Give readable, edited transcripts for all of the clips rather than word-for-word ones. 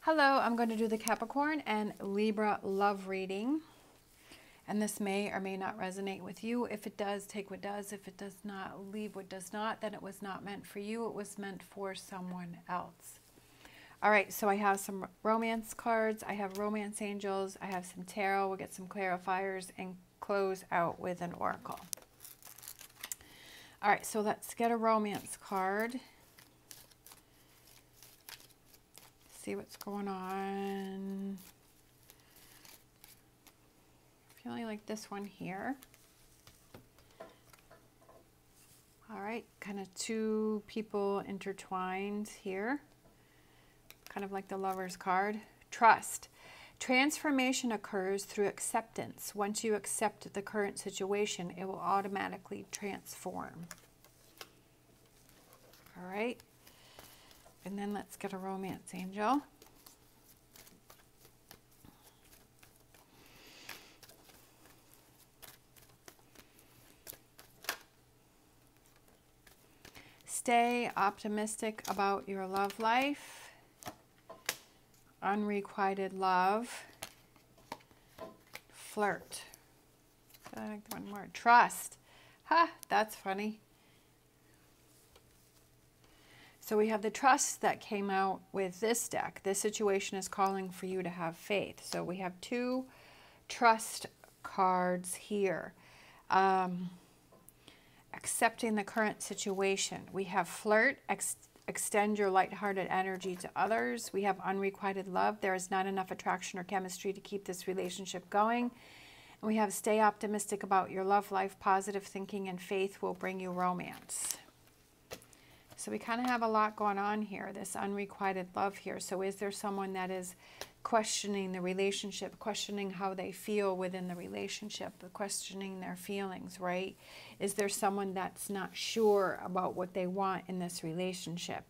Hello, I'm going to do the Capricorn and Libra love reading. And this may or may not resonate with you. If it does, take what does. If it does not, leave what does not. Then it was not meant for you. It was meant for someone else. All right, so I have some romance cards. I have romance angels. I have some tarot. We'll get some clarifiers and close out with an oracle. All right, so let's get a romance card. See what's going on. Feeling like this one here. All right, kind of two people intertwined here. Kind of like the Lover's card. Trust. Transformation occurs through acceptance. Once you accept the current situation, it will automatically transform. All right. And then let's get a romance angel. Stay optimistic about your love life. Unrequited love. Flirt. I like one more. Trust. Ha, that's funny. So we have the trust that came out with this deck. This situation is calling for you to have faith. So we have two trust cards here. Accepting the current situation. We have flirt, extend your lighthearted energy to others. We have unrequited love. There is not enough attraction or chemistry to keep this relationship going. And we have stay optimistic about your love life. Positive thinking and faith will bring you romance. So we kind of have a lot going on here, this unrequited love here. So is there someone that is questioning the relationship, questioning how they feel within the relationship, questioning their feelings, right? Is there someone that's not sure about what they want in this relationship?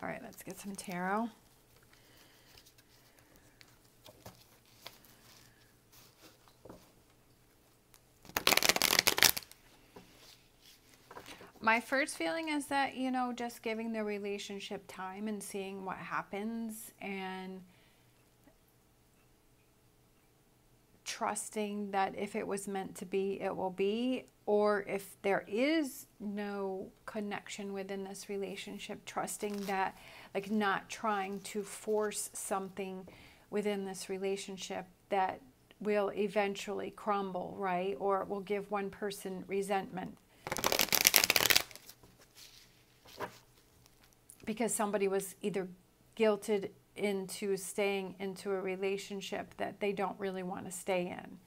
All right, let's get some tarot. My first feeling is that, you know, just giving the relationship time and seeing what happens and trusting that if it was meant to be, it will be. Or if there is no connection within this relationship, trusting that, like not trying to force something within this relationship that will eventually crumble, right? Or it will give one person resentment. Because somebody was either guilted into staying into a relationship that they don't really want to stay in.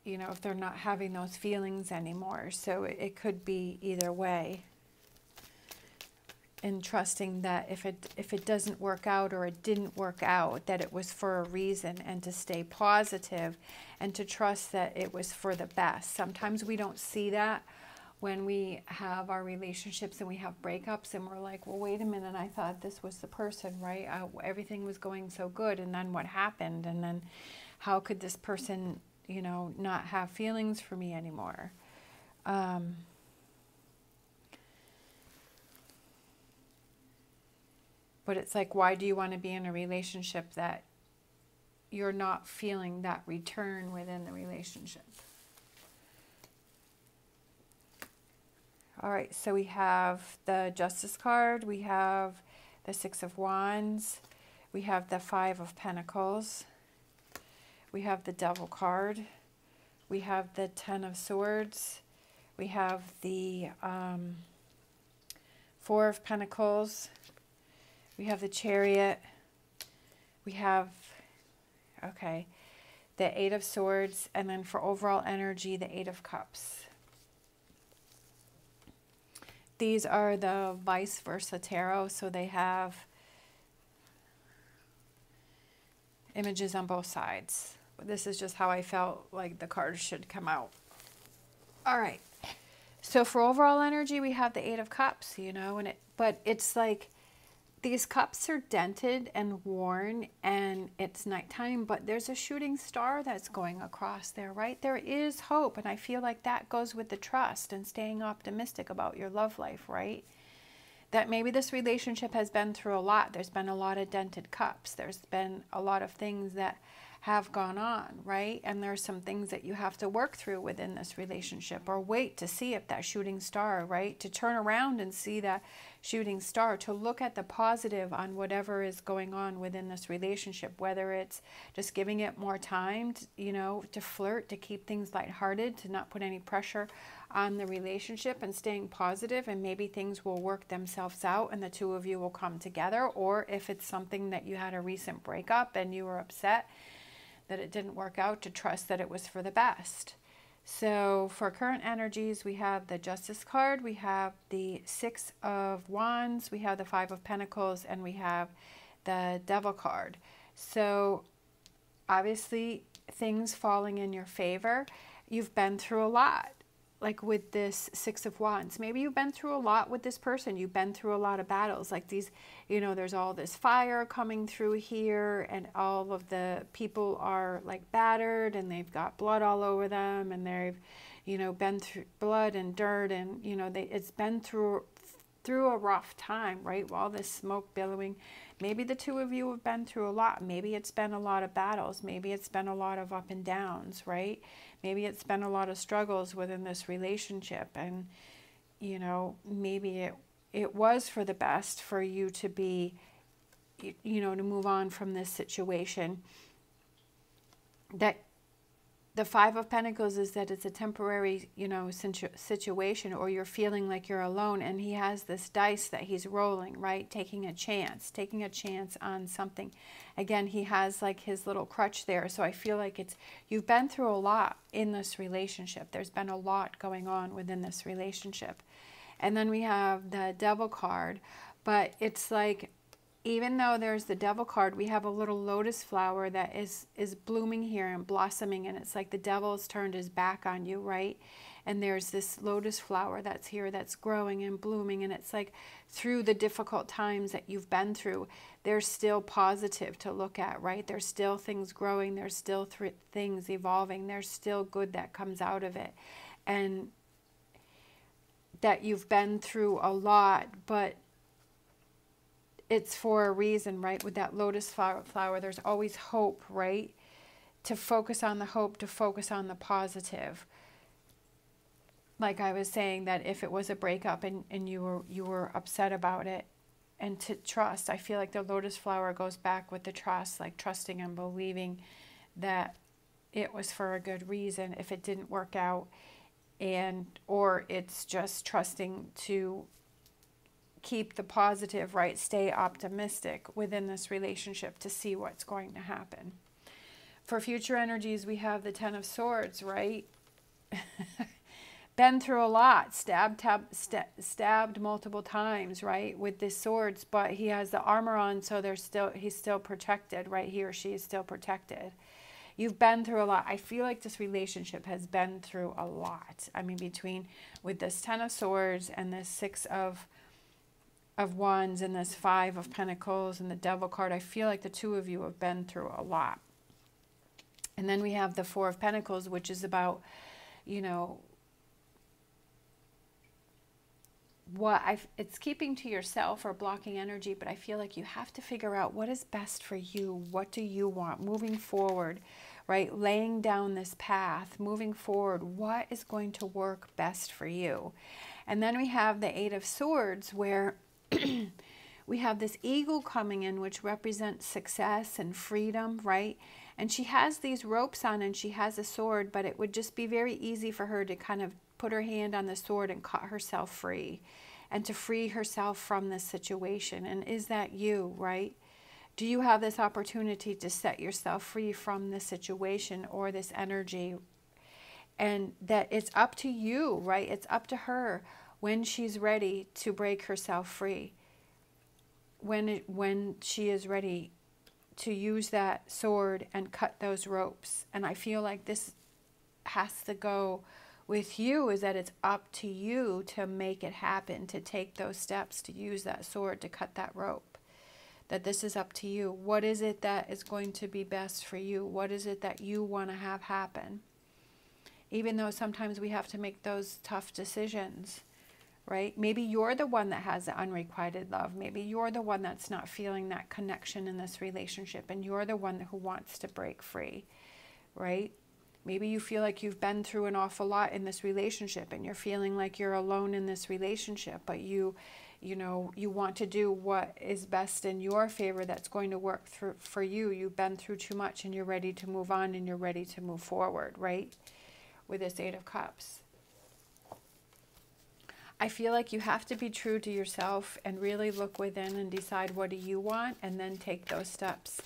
You know, if they're not having those feelings anymore. So it could be either way. And trusting that if it doesn't work out or it didn't work out, that it was for a reason, and to stay positive and to trust that it was for the best. Sometimes we don't see that when we have our relationships and we have breakups and we're like, well, wait a minute, I thought this was the person, right? Everything was going so good, and then what happened? And then how could this person, you know, not have feelings for me anymore? But it's like, why do you want to be in a relationship that you're not feeling that return within the relationship? All right, so we have the Justice card, we have the Six of Wands, we have the Five of Pentacles, we have the Devil card, we have the Ten of Swords, we have the Four of Pentacles, we have the Chariot, we have, okay, the Eight of Swords, and then for overall energy, the Eight of Cups. These are the vice versa tarot, so they have images on both sides. This is just how I felt like the cards should come out. All right. So for overall energy, we have the Eight of Cups, you know, but it's like These cups are dented and worn, and it's nighttime, but there's a shooting star that's going across there, right? There is hope, and I feel like that goes with the trust and staying optimistic about your love life, right? That maybe this relationship has been through a lot. There's been a lot of dented cups. There's been a lot of things that have gone on, right? And there's some things that you have to work through within this relationship, or wait to see if that shooting star, right? To turn around and see that shooting star, to look at the positive on whatever is going on within this relationship, whether it's just giving it more time, to flirt, to keep things lighthearted, to not put any pressure on the relationship, and staying positive, and maybe things will work themselves out and the two of you will come together. Or if it's something that you had a recent breakup and you were upset that it didn't work out, to trust that it was for the best. So for current energies, we have the Justice card, we have the Six of Wands, we have the Five of Pentacles, and we have the Devil card. So obviously things falling in your favor. You've been through a lot. Like with this Six of Wands, maybe you've been through a lot with this person. You've been through a lot of battles, like these, there's all this fire coming through here, and all of the people are like battered, and they've got blood all over them, and they've, been through blood and dirt, and, it's been through a rough time, right? All this smoke billowing. Maybe the two of you have been through a lot. Maybe it's been a lot of battles. Maybe it's been a lot of up and downs, right? Maybe it's been a lot of struggles within this relationship. And, maybe it was for the best for you to be, to move on from this situation. That the Five of Pentacles is that it's a temporary, situation, or you're feeling like you're alone, and he has this dice that he's rolling, right? Taking a chance on something. Again, he has like his little crutch there. So I feel like you've been through a lot in this relationship. There's been a lot going on within this relationship. And then we have the Devil card, but it's like, even though there's the Devil card, we have a little lotus flower that is blooming here and blossoming, and it's like the devil's turned his back on you, right? And there's this lotus flower that's here that's growing and blooming, and it's like through the difficult times that you've been through, there's still positive to look at, right? There's still things growing, there's still things evolving, there's still good that comes out of it. And that you've been through a lot, but it's for a reason, right? With that lotus flower, there's always hope, right? To focus on the hope, to focus on the positive. Like I was saying, that if it was a breakup and you were upset about it, and to trust. I feel like the lotus flower goes back with the trust, like trusting and believing that it was for a good reason if it didn't work out, or it's just trusting to keep the positive, right? Stay optimistic within this relationship to see what's going to happen. For future energies, we have the Ten of Swords, right? Been through a lot, stabbed multiple times, right? With the swords, but he has the armor on, so he's still protected, right? He or she is still protected. You've been through a lot. I feel like this relationship has been through a lot. I mean, with this Ten of Swords and this Six of Wands and this Five of Pentacles and the Devil card, I feel like the two of you have been through a lot. And then we have the Four of Pentacles, which is about, it's keeping to yourself or blocking energy, but I feel like you have to figure out what is best for you. What do you want moving forward, right? Laying down this path, moving forward, what is going to work best for you? And then we have the Eight of Swords, where we have this eagle coming in, which represents success and freedom, right? And she has these ropes on and she has a sword, but it would just be very easy for her to kind of put her hand on the sword and cut herself free, and to free herself from this situation. And is that you, right? Do you have this opportunity to set yourself free from this situation or this energy? And that it's up to you, right? It's up to her when she's ready to break herself free. When she is ready to use that sword and cut those ropes. And I feel like this has to go with you, is that it's up to you to make it happen, to take those steps, to use that sword, to cut that rope. that this is up to you. What is it that is going to be best for you? What is it that you want to have happen? Even though sometimes we have to make those tough decisions, right? Maybe you're the one that has the unrequited love. Maybe you're the one that's not feeling that connection in this relationship, and you're the one who wants to break free, right? Maybe you feel like you've been through an awful lot in this relationship, and you're feeling like you're alone in this relationship, but you want to do what is best in your favor that's going to work for you. You've been through too much, and you're ready to move on, and you're ready to move forward, right? With this Eight of Cups. I feel like you have to be true to yourself and really look within and decide what do you want, and then take those steps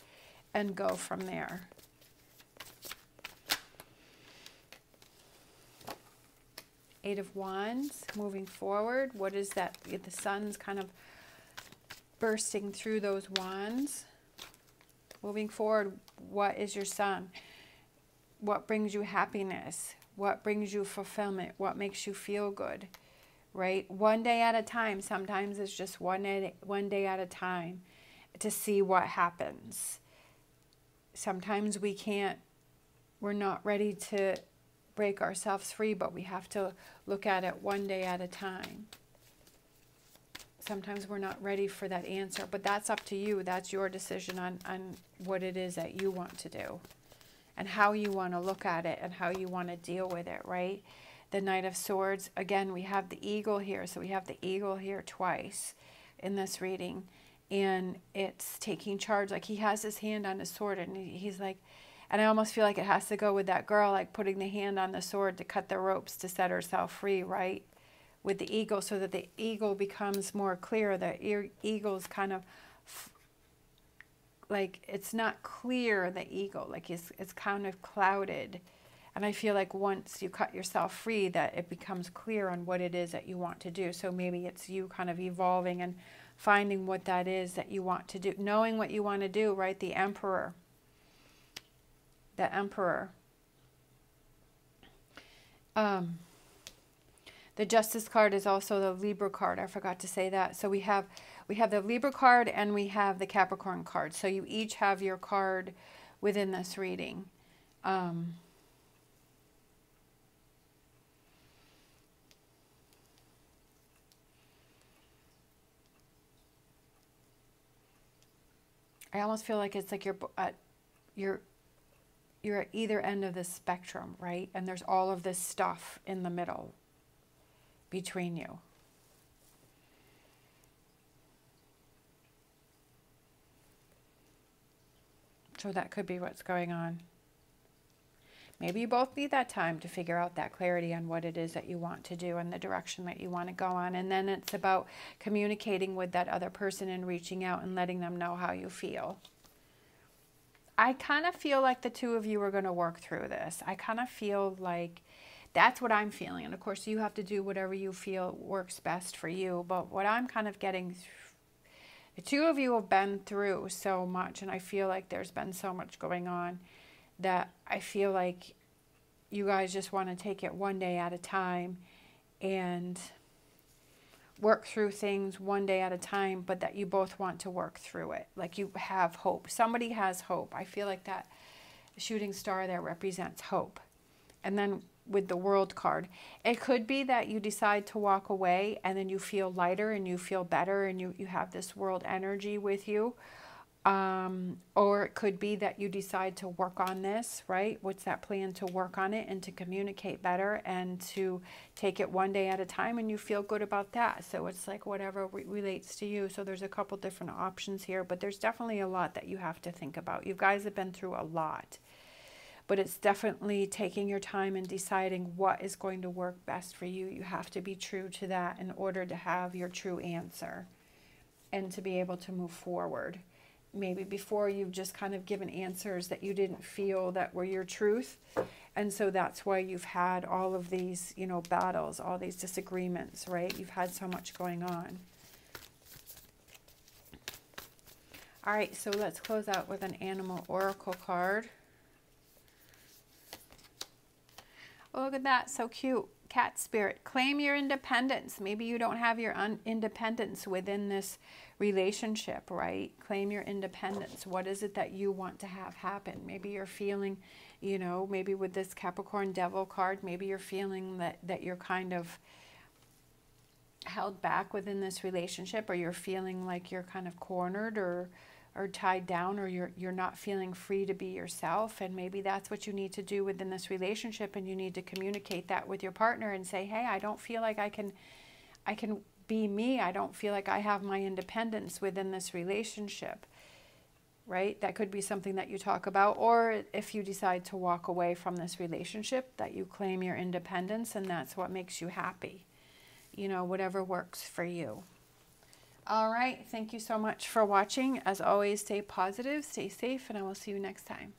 and go from there. Eight of Wands, moving forward. What is that? The sun's kind of bursting through those wands. Moving forward, what is your sun? What brings you happiness? What brings you fulfillment? What makes you feel good? Right? One day at a time. Sometimes it's just one day at a time to see what happens. Sometimes we're not ready to break ourselves free, but we have to look at it one day at a time. Sometimes we're not ready for that answer, but that's up to you. That's your decision on what it is that you want to do and how you want to look at it and how you want to deal with it, right? The Knight of Swords, again, we have the eagle here. So we have the eagle here twice in this reading. And it's taking charge. Like he has his hand on his sword, and he's like, and I almost feel like it has to go with that girl, like putting the hand on the sword to cut the ropes to set herself free, right? With the eagle, so that the eagle becomes more clear. The eagle's kind of like, it's not clear, the eagle, like it's kind of clouded. And I feel like once you cut yourself free, that it becomes clear on what it is that you want to do. So maybe it's you kind of evolving and finding what that is that you want to do, knowing what you want to do, right? The Emperor. The Emperor. The Justice card is also the Libra card. I forgot to say that. So we have the Libra card and we have the Capricorn card. So you each have your card within this reading. I almost feel like it's like you're at either end of the spectrum, right? And there's all of this stuff in the middle between you. So that could be what's going on. Maybe you both need that time to figure out that clarity on what it is that you want to do and the direction that you want to go on. And then it's about communicating with that other person and reaching out and letting them know how you feel. I kind of feel like the two of you are going to work through this. I kind of feel like that's what I'm feeling. And of course, you have to do whatever you feel works best for you. But what I'm kind of getting, the two of you have been through so much, and I feel like there's been so much going on, that I feel like you guys just want to take it one day at a time and work through things one day at a time, but that you both want to work through it. Like you have hope. Somebody has hope. I feel like that shooting star there represents hope. And then with the World card, it could be that you decide to walk away and then you feel lighter and you feel better and you have this world energy with you. Or it could be that you decide to work on this, right? What's that plan to work on it and to communicate better and to take it one day at a time, and you feel good about that. So it's like whatever relates to you. So there's a couple different options here, but there's definitely a lot that you have to think about. You guys have been through a lot, but it's definitely taking your time and deciding what is going to work best for you. You have to be true to that in order to have your true answer and to be able to move forward. Maybe before you've just kind of given answers that you didn't feel that were your truth. And so that's why you've had all of these, you know, battles, all these disagreements, right? You've had so much going on. All right, so let's close out with an animal oracle card. Oh, look at that, so cute. Cat spirit, claim your independence. Maybe you don't have your independence within this relationship, right? Claim your independence. What is it that you want to have happen? Maybe you're feeling, you know, maybe with this Capricorn Devil card, maybe you're feeling that you're kind of held back within this relationship, or you're feeling like you're kind of cornered or tied down, or you're not feeling free to be yourself. And maybe that's what you need to do within this relationship, and you need to communicate that with your partner and say, hey, I don't feel like I can be me. I don't feel like I have my independence within this relationship, right? That could be something that you talk about. Or if you decide to walk away from this relationship, that you claim your independence, and that's what makes you happy. You know, whatever works for you. All right. Thank you so much for watching. As always, stay positive, stay safe, and I will see you next time.